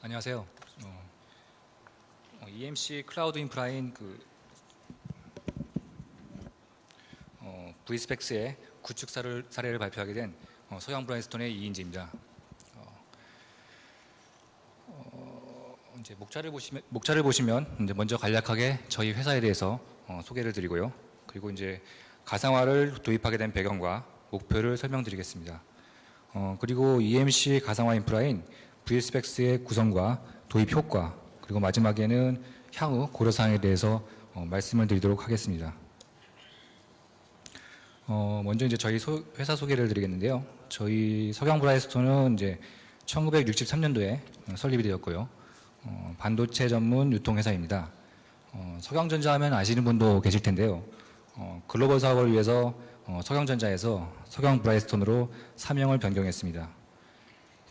안녕하세요. EMC 클라우드 인프라인 V스펙스의 구축 사례를 발표하게 된 서영 브라인스톤의 이인재입니다. 이제 목차를 보시면 이제 먼저 간략하게 저희 회사에 대해서 소개를 드리고요. 그리고 이제 가상화를 도입하게 된 배경과 목표를 설명드리겠습니다. 그리고 EMC 가상화 인프라인 V스펙스의 구성과 도입 효과, 그리고 마지막에는 향후 고려사항에 대해서 말씀을 드리도록 하겠습니다. 먼저 이제 저희 회사 소개를 드리겠는데요. 저희 서경 브라이스톤은 이제 1963년도에 설립이 되었고요. 반도체 전문 유통회사입니다. 서경전자 하면 아시는 분도 계실 텐데요. 글로벌 사업을 위해서 서경전자에서 서경 브라이스톤으로 사명을 변경했습니다.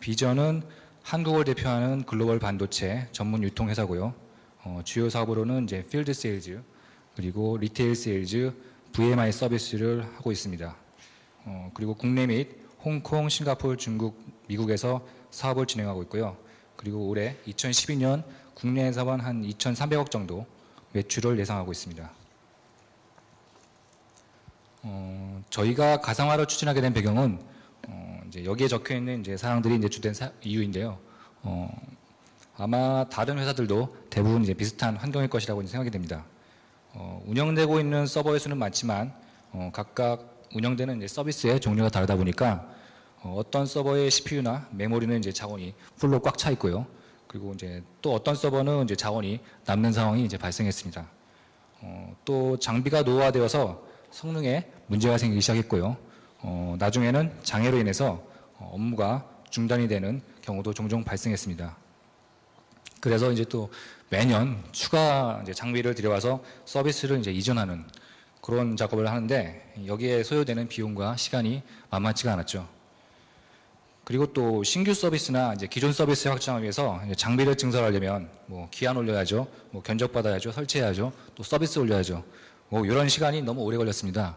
비전은 한국을 대표하는 글로벌 반도체 전문 유통회사고요. 주요 사업으로는 이제 필드 세일즈, 그리고 리테일 세일즈, VMI 서비스를 하고 있습니다. 그리고 국내 및 홍콩, 싱가포르, 중국, 미국에서 사업을 진행하고 있고요. 그리고 올해 2012년 국내 자본 한 2,300억 정도 매출을 예상하고 있습니다. 저희가 가상화를 추진하게 된 배경은 이제 여기에 적혀 있는 이제 사항들이 이제 주된 이유인데요. 아마 다른 회사들도 대부분 이제 비슷한 환경일 것이라고 생각이 됩니다. 운영되고 있는 서버의 수는 많지만 각각 운영되는 이제 서비스의 종류가 다르다 보니까 어떤 서버의 CPU나 메모리는 이제 자원이 풀로 꽉 차 있고요. 그리고 이제 또 어떤 서버는 이제 자원이 남는 상황이 이제 발생했습니다. 또 장비가 노후화되어서 성능에 문제가 생기기 시작했고요. 나중에는 장애로 인해서 업무가 중단이 되는 경우도 종종 발생했습니다. 그래서 이제 또 매년 추가 이제 장비를 들여와서 서비스를 이제 이전하는 그런 작업을 하는데 여기에 소요되는 비용과 시간이 만만치가 않았죠. 그리고 또 신규 서비스나 이제 기존 서비스 확장을 위해서 이제 장비를 증설하려면 뭐 기한 올려야죠, 뭐 견적 받아야죠, 설치해야죠, 또 서비스 올려야죠. 뭐 이런 시간이 너무 오래 걸렸습니다.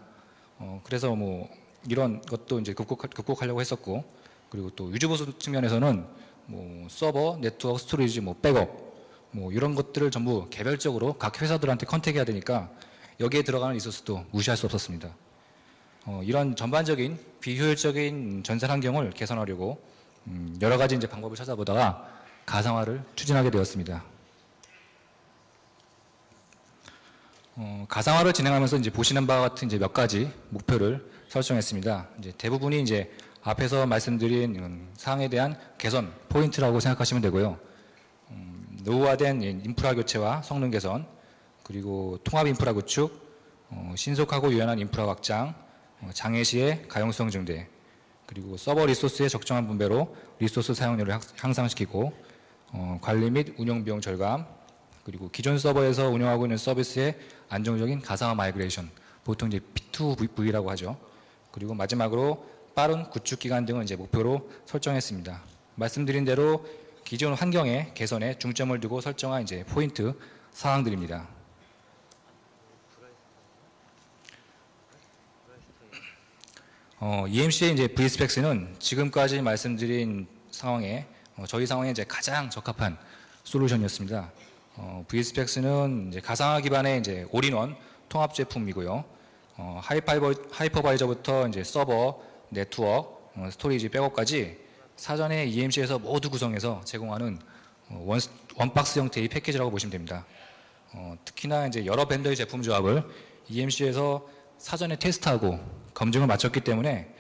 그래서 뭐 이런 것도 이제 극복하려고 했었고, 그리고 또 유지보수 측면에서는 뭐 서버, 네트워크, 스토리지, 뭐 백업, 뭐 이런 것들을 전부 개별적으로 각 회사들한테 컨택해야 되니까 여기에 들어가는 리소스도 무시할 수 없었습니다. 이런 전반적인 비효율적인 전산 환경을 개선하려고 여러 가지 이제 방법을 찾아보다가 가상화를 추진하게 되었습니다. 가상화를 진행하면서 이제 보시는 바와 같은 이제 몇 가지 목표를 설정했습니다. 이제 대부분이 이제 앞에서 말씀드린 사항에 대한 개선 포인트라고 생각하시면 되고요. 노후화된 인프라 교체와 성능 개선, 그리고 통합 인프라 구축, 신속하고 유연한 인프라 확장, 장애 시의 가용성 증대, 그리고 서버 리소스의 적정한 분배로 리소스 사용률을 향상시키고, 관리 및 운영 비용 절감, 그리고 기존 서버에서 운영하고 있는 서비스의 안정적인 가상화 마이그레이션, 보통 이제 P2V라고 하죠. 그리고 마지막으로 빠른 구축 기간 등을 이제 목표로 설정했습니다. 말씀드린 대로 기존 환경의 개선에 중점을 두고 설정한 이제 포인트 사항들입니다. EMC의 이제 V스펙스는 지금까지 말씀드린 상황에 저희 상황에 이제 가장 적합한 솔루션이었습니다. V스펙스는 이제 가상화 기반의 이제 올인원 통합 제품이고요. 하이퍼바이저부터 이제 서버, 네트워크, 스토리지, 백업까지 사전에 EMC에서 모두 구성해서 제공하는 원박스 형태의 패키지라고 보시면 됩니다. 특히나 이제 여러 벤더의 제품 조합을 EMC에서 사전에 테스트하고 검증을 마쳤기 때문에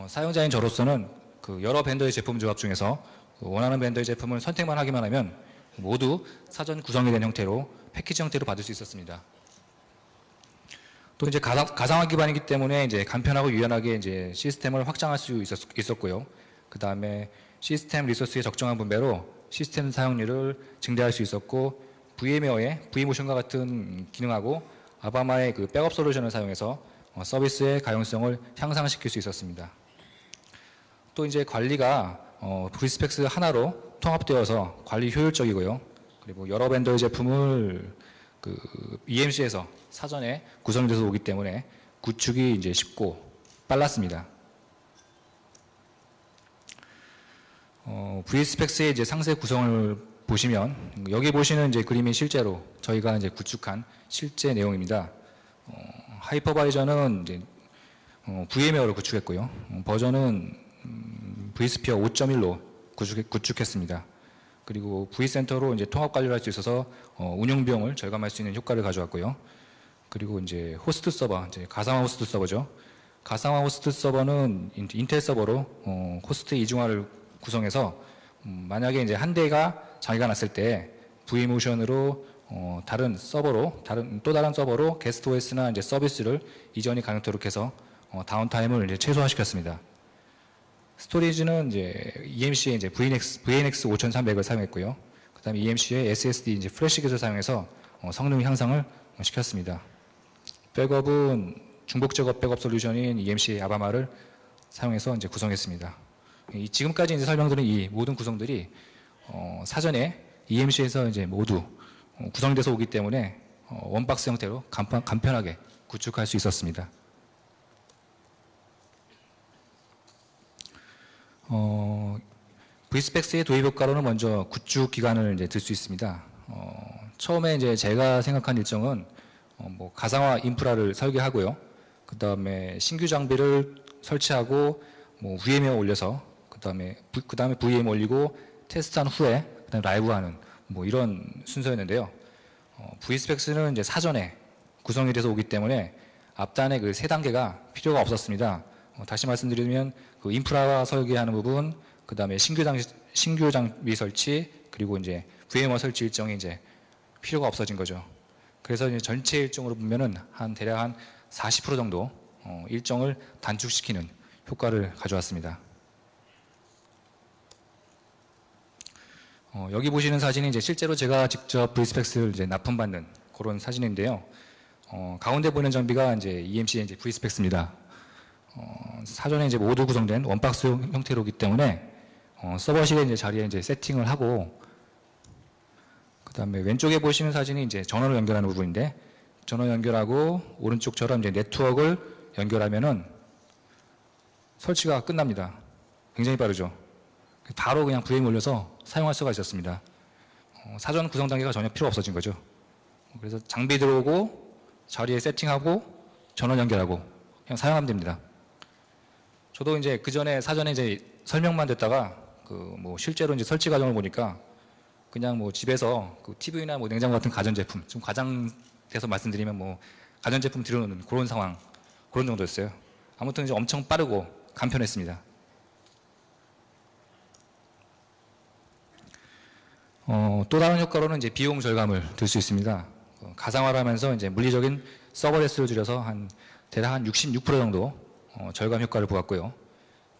사용자인 저로서는 그 여러 벤더의 제품 조합 중에서 원하는 벤더의 제품을 선택만 하기만 하면 모두 사전 구성이 된 형태로 패키지 형태로 받을 수 있었습니다. 또 이제 가상화 기반이기 때문에 이제 간편하고 유연하게 이제 시스템을 확장할 수 있었고요. 그 다음에 시스템 리소스의 적정한 분배로 시스템 사용률을 증대할 수 있었고, VMware의 V모션과 같은 기능하고 아바마의 그 백업 솔루션을 사용해서 서비스의 가용성을 향상시킬 수 있었습니다. 또 이제 관리가 V스펙스 하나로 통합되어서 관리 효율적이고요. 그리고 여러 벤더의 제품을 그 EMC에서 사전에 구성돼서 오기 때문에 구축이 이제 쉽고 빨랐습니다. V스펙스의 이제 상세 구성을 보시면 여기 보시는 이제 그림이 실제로 저희가 이제 구축한 실제 내용입니다. 하이퍼바이저는 이제 VM웨어로 구축했고요. 버전은 vSphere 5.1로 구축했습니다. 그리고 vCenter로 이제 통합 관리를 할 수 있어서 운영 비용을 절감할 수 있는 효과를 가져왔고요. 그리고 이제 호스트 서버, 이제 가상화 호스트 서버죠. 가상화 호스트 서버는 인텔 서버로 호스트 이중화를 구성해서 만약에 이제 한 대가 장애가 났을 때 vMotion으로 다른 서버로 또 다른 서버로 게스트 OS나 이제 서비스를 이전이 가능토록 해서 다운타임을 이제 최소화시켰습니다. 스토리지는 이제 EMC의 이제 VNX 5300을 사용했고요. 그다음에 EMC의 SSD 이제 플래시 기술을 사용해서 성능 향상을 시켰습니다. 백업은 중복 제거 백업 솔루션인 EMC의 아바마를 사용해서 이제 구성했습니다. 지금까지 이제 설명드린 이 모든 구성들이 사전에 EMC에서 이제 모두 구성돼서 오기 때문에 원박스 형태로 간편하게 구축할 수 있었습니다. vSpex의 도입 효과로는 먼저 구축 기간을 이제 들 수 있습니다. 처음에 이제 제가 생각한 일정은 뭐 가상화 인프라를 설계하고요. 그 다음에 신규 장비를 설치하고 뭐 VM에 올려서 그 다음에 VM 올리고 테스트한 후에 그다음에 라이브하는 뭐 이런 순서였는데요. vSpex는 이제 사전에 구성이 돼서 오기 때문에 앞단의 그 세 단계가 필요가 없었습니다. 다시 말씀드리면 그 인프라 설계하는 부분, 그 다음에 신규 장비 설치, 그리고 이제 VMware 설치 일정이 이제 필요가 없어진 거죠. 그래서 이제 전체 일정으로 보면은 대략 한 40% 정도 일정을 단축시키는 효과를 가져왔습니다. 여기 보시는 사진이 이제 실제로 제가 직접 vSpex를 이제 납품받는 그런 사진인데요. 가운데 보이는 장비가 이제 EMC의 이제 vSpex입니다. 사전에 이제 모두 구성된 원박스 형태로기 때문에 서버실에 이제 자리에 이제 세팅을 하고, 그 다음에 왼쪽에 보시는 사진이 이제 전원을 연결하는 부분인데, 전원 연결하고 오른쪽처럼 이제 네트워크를 연결하면은 설치가 끝납니다. 굉장히 빠르죠. 바로 그냥 VM 올려서 사용할 수가 있었습니다. 사전 구성 단계가 전혀 필요 없어진 거죠. 그래서 장비 들어오고 자리에 세팅하고 전원 연결하고 그냥 사용하면 됩니다. 저도 이제 그 전에 사전에 이제 설명만 듣다가 뭐 실제로 이제 설치 과정을 보니까 그냥 뭐 집에서 그 TV나 뭐 냉장고 같은 가전제품, 좀 과장돼서 말씀드리면 뭐 가전제품 들여놓는 그런 상황, 그런 정도였어요. 아무튼 이제 엄청 빠르고 간편했습니다. 또 다른 효과로는 이제 비용 절감을 들 수 있습니다. 가상화를 하면서 이제 물리적인 서버 대수를 줄여서 대략 한 66% 정도 절감 효과를 보았고요.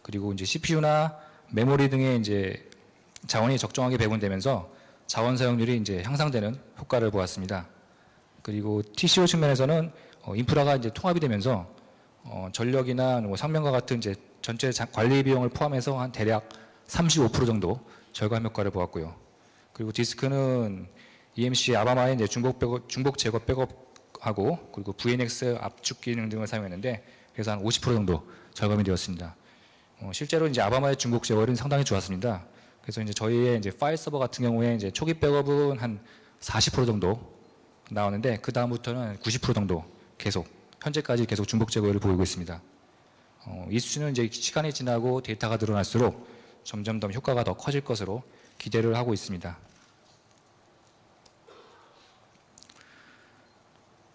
그리고 이제 CPU나 메모리 등의 이제 자원이 적정하게 배분되면서 자원 사용률이 이제 향상되는 효과를 보았습니다. 그리고 TCO 측면에서는 인프라가 이제 통합이 되면서 전력이나 뭐 상면과 같은 이제 전체 관리 비용을 포함해서 한 대략 35% 정도 절감 효과를 보았고요. 그리고 디스크는 EMC 아바마의 이제 중복 제거 백업하고 그리고 VNX 압축 기능 등을 사용했는데 그래서 한 50% 정도 절감이 되었습니다. 실제로 이제 아바마의 중복 제거는 상당히 좋았습니다. 그래서 이제 저희의 이제 파일 서버 같은 경우에 이제 초기 백업은 한 40% 정도 나오는데 그 다음부터는 90% 정도 현재까지 계속 중복 제거를 보이고 있습니다. 이 수치는 이제 시간이 지나고 데이터가 늘어날수록 점점 더 효과가 더 커질 것으로 기대를 하고 있습니다.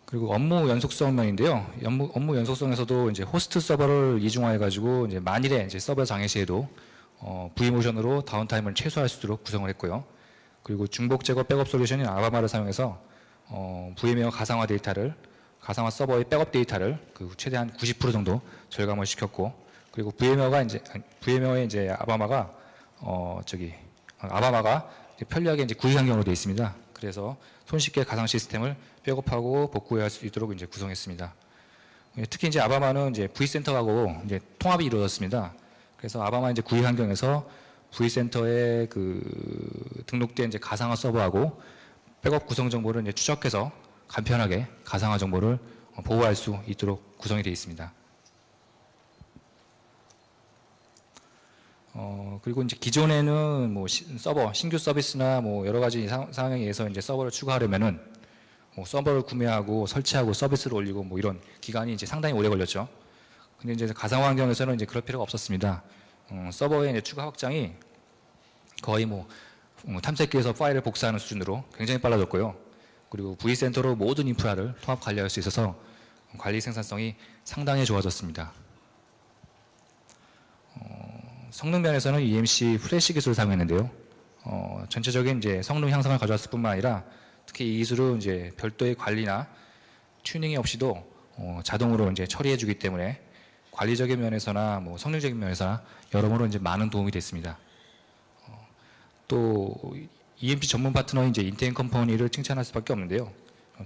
그리고 업무 연속성 면인데요. 업무 연속성에서도 이제 호스트 서버를 이중화해가지고 이제 만일에 이제 서버 장애 시에도 vMotion으로 다운타임을 최소화할 수 있도록 구성을 했고요. 그리고 중복 제거 백업 솔루션인 아바마를 사용해서 VM웨어 가상화 서버의 백업 데이터를 최대한 90% 정도 절감을 시켰고, 그리고 VM웨어의 이제 아바마가 편리하게 이제 구입 환경으로 되어 있습니다. 그래서 손쉽게 가상 시스템을 백업하고 복구할 수 있도록 이제 구성했습니다. 특히 이제 아바마는 이제 vCenter하고 이제 통합이 이루어졌습니다. 그래서 아바마 이제 구입 환경에서 vCenter에 등록된 이제 가상화 서버하고 백업 구성 정보를 이제 추적해서 간편하게 가상화 정보를 보호할 수 있도록 구성이 되어 있습니다. 그리고 이제 기존에는 뭐 서버 신규 서비스나 뭐 여러 가지 상황에 의해서 이제 서버를 추가하려면은 뭐 서버를 구매하고 설치하고 서비스를 올리고 뭐 이런 기간이 이제 상당히 오래 걸렸죠. 근데 이제 가상화 환경에서는 이제 그럴 필요가 없었습니다. 서버의 이제 추가 확장이 거의 뭐 탐색기에서 파일을 복사하는 수준으로 굉장히 빨라졌고요. 그리고 V센터로 모든 인프라를 통합 관리할 수 있어서 관리 생산성이 상당히 좋아졌습니다. 성능 면에서는 EMC 프레시 기술을 사용했는데요. 전체적인 이제 성능 향상을 가져왔을 뿐만 아니라 특히 이 기술은 이제 별도의 관리나 튜닝이 없이도 자동으로 이제 처리해주기 때문에 관리적인 면에서나 뭐 성능적인 면에서나 여러모로 이제 많은 도움이 됐습니다. 또 EMP 전문 파트너인 이제 인테인 컴퍼니를 칭찬할 수밖에 없는데요.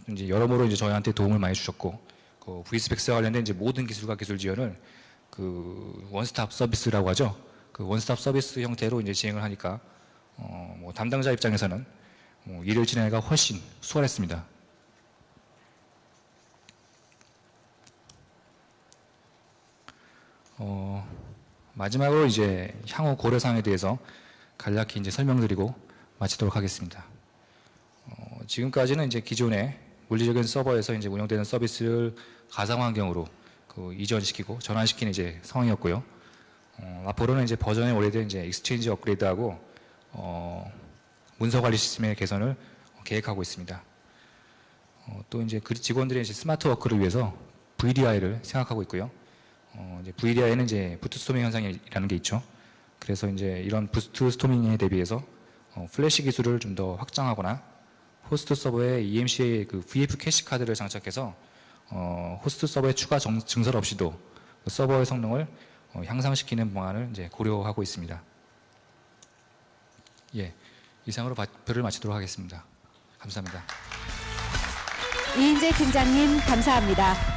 이제 여러모로 이제 저희한테 도움을 많이 주셨고, 그 V스펙스와 관련된 이제 모든 기술과 기술 지원을 그 원스톱 서비스라고 하죠. 그 원스톱 서비스 형태로 이제 진행을 하니까 뭐 담당자 입장에서는 뭐 일을 진행하기가 훨씬 수월했습니다. 마지막으로 이제 향후 고려 사항에 대해서 간략히 이제 설명드리고 마치도록 하겠습니다. 지금까지는 이제 기존의 물리적인 서버에서 이제 운영되는 서비스를 가상 환경으로 그 이전시키고 전환시키는 이제 상황이었고요. 앞으로는 이제 버전이 오래된 이제 익스체인지 업그레이드하고 문서 관리 시스템의 개선을 계획하고 있습니다. 또 이제 직원들의 이제 스마트 워크를 위해서 VDI를 생각하고 있고요. 이제 VDI는 이제 부트 스토밍 현상이라는 게 있죠. 그래서 이제 이런 부트 스토밍에 대비해서 플래시 기술을 좀 더 확장하거나 호스트 서버에 EMC의 그 VF 캐시 카드를 장착해서 호스트 서버에 추가 증설 없이도 그 서버의 성능을 향상시키는 방안을 이제 고려하고 있습니다. 예, 이상으로 발표를 마치도록 하겠습니다. 감사합니다. 이인재 팀장님 감사합니다.